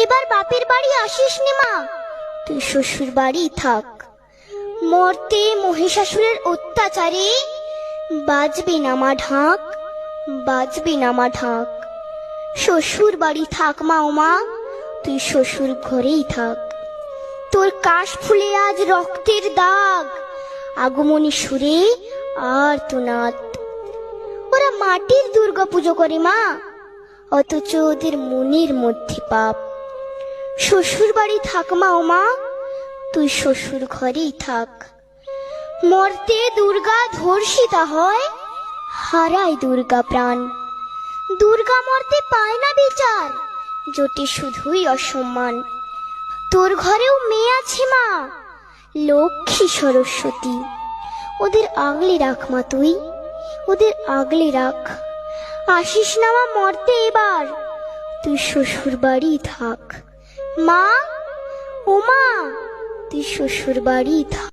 এবার বাপের বাড়ি আসিস নি মা, তুই শ্বশুর বাড়ি থাক। মর্তে মহিষাসুরের অত্যাচারে বাজবে না মা ঢাক, বাজবে না মা ঢাক। শ্বশুর বাড়ি থাক মা, ও মা তুই শ্বশুর ঘরেই থাক। তোর কাশ ফুলে আজ রক্তের দাগ, আগমনী সুরে আর তোনাদ। ওরা মাটির দুর্গা পুজো করে মা, অথচ ওদের মনের মধ্যে পাপ। শ্বশুর বাড়ি থাক মা, ও মা তুই শ্বশুর ঘরেই থাক। মর্তে দুর্গা ধর্ষিতা হয়, হারায় দুর্গা প্রাণ। দুর্গা মর্তে পায় না বিচার, জোটে শুধুই অসম্মান। তোর ঘরেও মেয়ে আছে মা, লক্ষ্মী সরস্বতী, ওদের আগলে রাখ মা তুই, ওদের আগলে রাখ। আসিস না মা মর্তে এবার, তুই শ্বশুর বাড়ি থাক। মা, ও মা তুই শ্বশুর বাড়ি থাক।